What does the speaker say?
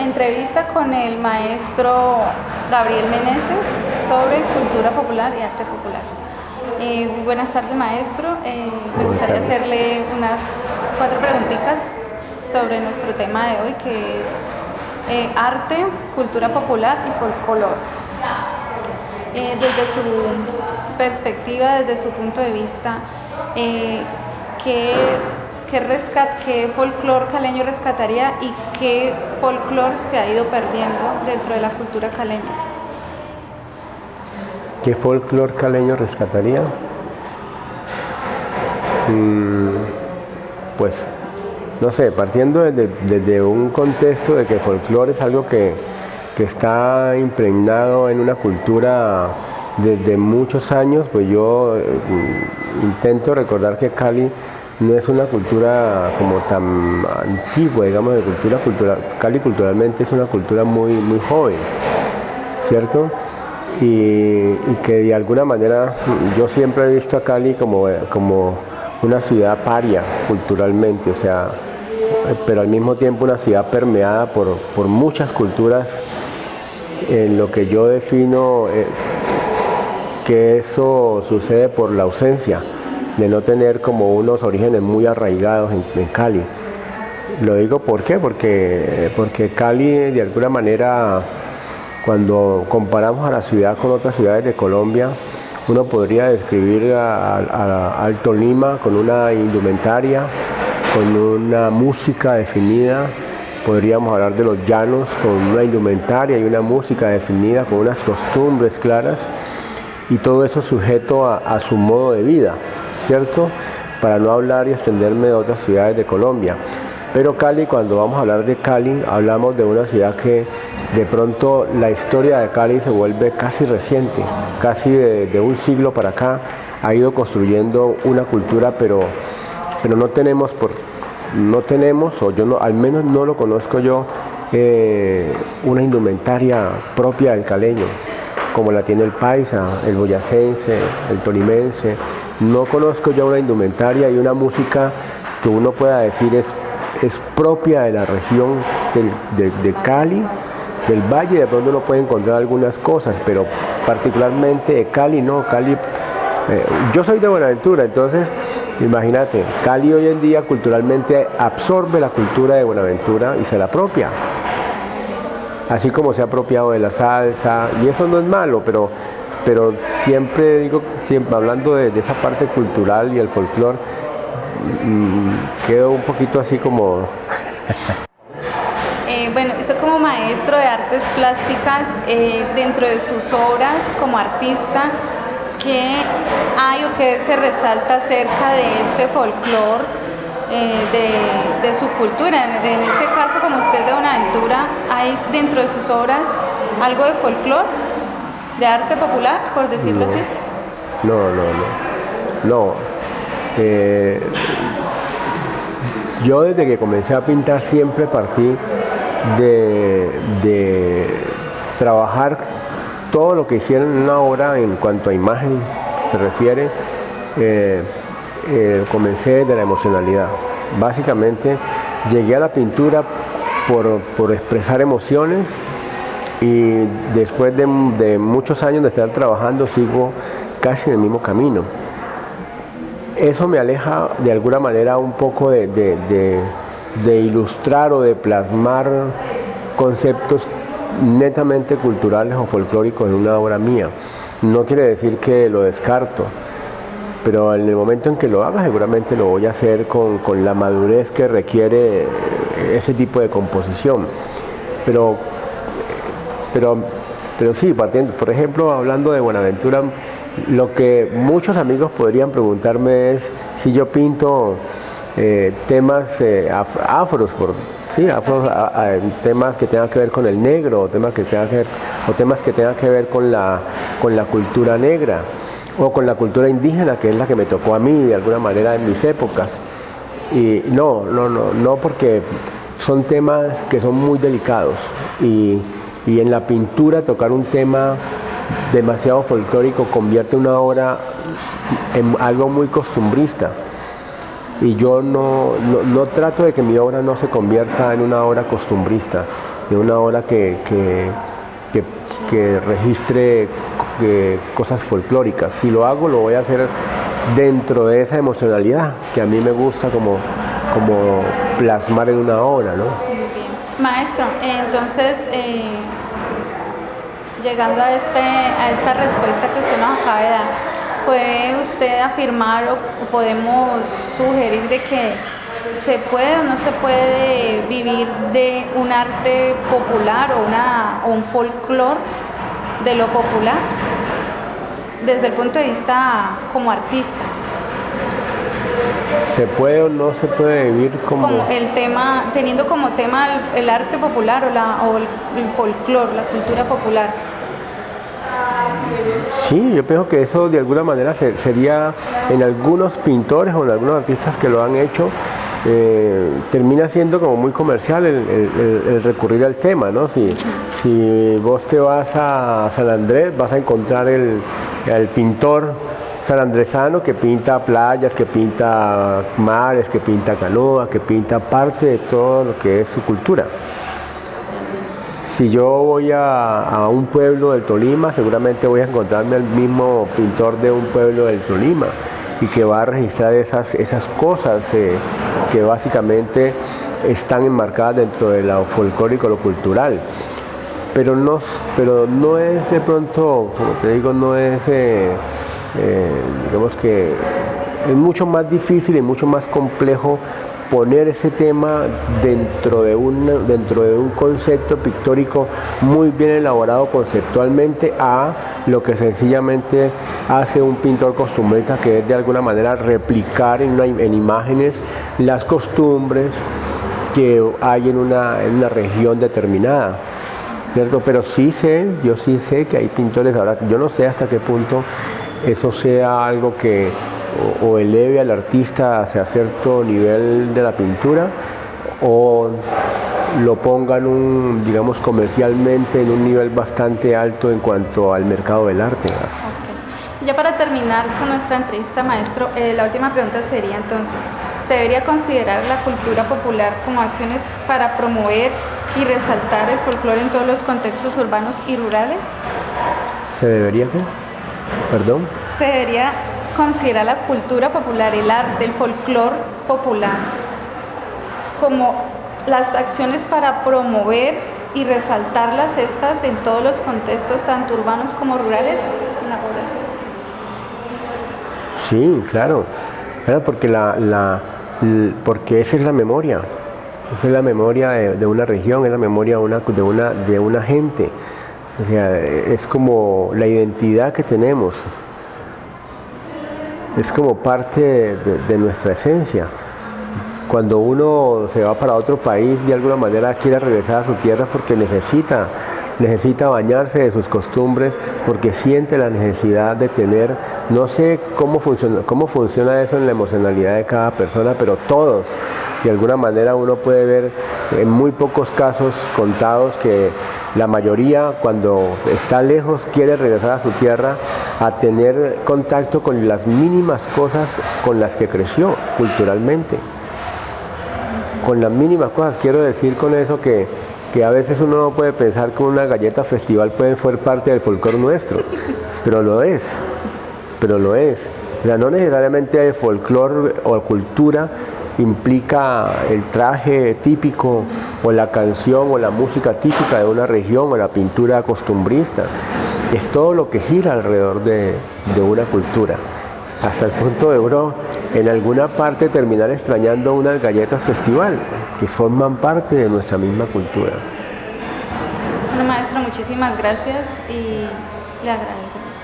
entrevista con el maestro Gabriel Meneses sobre cultura popular y arte popular. Buenas tardes, maestro. Me gustaría hacerle unas 4 preguntitas sobre nuestro tema de hoy, que es arte, cultura popular y folclore. Desde su perspectiva, desde su punto de vista, ¿qué folclore caleño rescataría y qué folclore se ha ido perdiendo dentro de la cultura caleña? ¿Qué folclore caleño rescataría? Pues, no sé, partiendo desde un contexto de que el folclore es algo que está impregnado en una cultura desde muchos años, pues yo intento recordar que Cali no es una cultura como tan antigua, digamos, de cultura. Cali culturalmente es una cultura muy joven, ¿cierto? Y que de alguna manera yo siempre he visto a Cali como una ciudad paria culturalmente, o sea, pero al mismo tiempo una ciudad permeada por muchas culturas, en lo que yo defino que eso sucede por la ausencia de no tener como unos orígenes muy arraigados en Cali. Lo digo ¿por qué? Porque Cali de alguna manera, cuando comparamos a la ciudad con otras ciudades de Colombia, uno podría describir a Alto Lima con una indumentaria, con una música definida. Podríamos hablar de los llanos con una indumentaria y una música definida, con unas costumbres claras, y todo eso sujeto a su modo de vida, ¿cierto? Para no hablar y extenderme de otras ciudades de Colombia. Pero Cali, cuando vamos a hablar de Cali, hablamos de una ciudad que de pronto la historia de Cali se vuelve casi reciente, casi de un siglo para acá, ha ido construyendo una cultura, pero no tenemos, o yo no, al menos no lo conozco yo, una indumentaria propia del caleño, como la tiene el paisa, el boyacense, el tolimense. No conozco ya una indumentaria y una música que uno pueda decir es propia de la región de Cali, del Valle. De pronto uno puede encontrar algunas cosas, pero particularmente de Cali no. Cali, yo soy de Buenaventura, entonces imagínate, Cali hoy en día culturalmente absorbe la cultura de Buenaventura y se la apropia, así como se ha apropiado de la salsa, y eso no es malo, pero siempre hablando de esa parte cultural y el folclore, quedo un poquito así como... Bueno, usted como maestro de artes plásticas, dentro de sus obras como artista, ¿qué hay o qué se resalta acerca de este folclore, de su cultura? En este caso, como usted es de Buenaventura, ¿hay dentro de sus obras algo de folclore, de arte popular, por decirlo así? No. Yo desde que comencé a pintar siempre partí de trabajar todo lo que hiciera en una obra en cuanto a imagen se refiere. Comencé desde la emocionalidad. Básicamente llegué a la pintura por expresar emociones, y después de muchos años de estar trabajando sigo casi en el mismo camino. Eso me aleja de alguna manera un poco de ilustrar o de plasmar conceptos netamente culturales o folclóricos en una obra mía. No quiere decir que lo descarto, pero en el momento en que lo haga seguramente lo voy a hacer con la madurez que requiere ese tipo de composición. Pero sí, partiendo, por ejemplo, hablando de Buenaventura, lo que muchos amigos podrían preguntarme es si yo pinto temas afros, temas que tengan que ver con el negro, o temas que tengan que ver con la cultura negra, o con la cultura indígena, que es la que me tocó a mí de alguna manera en mis épocas. Y no, porque son temas que son muy delicados, y en la pintura tocar un tema demasiado folclórico convierte una obra en algo muy costumbrista, y yo no trato de que mi obra no se convierta en una obra costumbrista. de una obra que registre cosas folclóricas. Si lo hago, lo voy a hacer dentro de esa emocionalidad que a mí me gusta como plasmar en una obra, ¿no? Muy bien. Maestro, entonces, llegando a esta respuesta que usted nos acaba de dar, ¿puede usted afirmar o podemos sugerir de que se puede o no se puede vivir de un arte popular o un folclore de lo popular desde el punto de vista como artista? ¿Se puede o no se puede vivir como el tema, teniendo como tema el arte popular o el folclore, la cultura popular? Sí, yo pienso que eso de alguna manera sería, en algunos pintores o en algunos artistas que lo han hecho, termina siendo como muy comercial el recurrir al tema, ¿no? Si vos te vas a San Andrés, vas a encontrar el pintor sanandresano que pinta playas, que pinta mares, que pinta canoa, que pinta parte de todo lo que es su cultura. Si yo voy a un pueblo del Tolima, seguramente voy a encontrarme al mismo pintor de un pueblo del Tolima y que va a registrar esas cosas que básicamente están enmarcadas dentro de lo folclórico, lo cultural. Pero no es de pronto, como te digo, no es, digamos que es mucho más difícil y mucho más complejo poner ese tema dentro de un concepto pictórico muy bien elaborado conceptualmente a lo que sencillamente hace un pintor costumbrista, que es de alguna manera replicar en imágenes las costumbres que hay en una región determinada, ¿cierto? Pero yo sí sé que hay pintores, ahora yo no sé hasta qué punto eso sea algo que o eleve al artista hacia cierto nivel de la pintura o lo ponga digamos comercialmente en un nivel bastante alto en cuanto al mercado del arte. Okay. Ya para terminar con nuestra entrevista, maestro, la última pregunta sería entonces, ¿se debería considerar la cultura popular como acciones para promover y resaltar el folclore en todos los contextos urbanos y rurales? ¿Se debería qué? ¿Perdón? Se debería considerar la cultura popular, el arte, el folclore popular, como las acciones para promover y resaltarlas estas en todos los contextos, tanto urbanos como rurales, en la población. Sí, claro, porque esa es la memoria. Esa es la memoria de una región, es la memoria de una gente. O sea, es como la identidad que tenemos. Es como parte de nuestra esencia. Cuando uno se va para otro país, de alguna manera quiere regresar a su tierra porque necesita bañarse de sus costumbres, porque siente la necesidad de tener, no sé cómo funciona eso en la emocionalidad de cada persona, pero todos, de alguna manera uno puede ver en muy pocos casos contados que la mayoría, cuando está lejos, quiere regresar a su tierra a tener contacto con las mínimas cosas con las que creció culturalmente. Con las mínimas cosas, quiero decir con eso que a veces uno no puede pensar que una galleta festival puede ser parte del folclore nuestro, pero lo es. O sea, no necesariamente el folclore o cultura implica el traje típico o la canción o la música típica de una región o la pintura costumbrista. Es todo lo que gira alrededor de una cultura, hasta el punto de uno en alguna parte terminar extrañando unas galletas festival que forman parte de nuestra misma cultura. Bueno, maestro, muchísimas gracias y le agradecemos.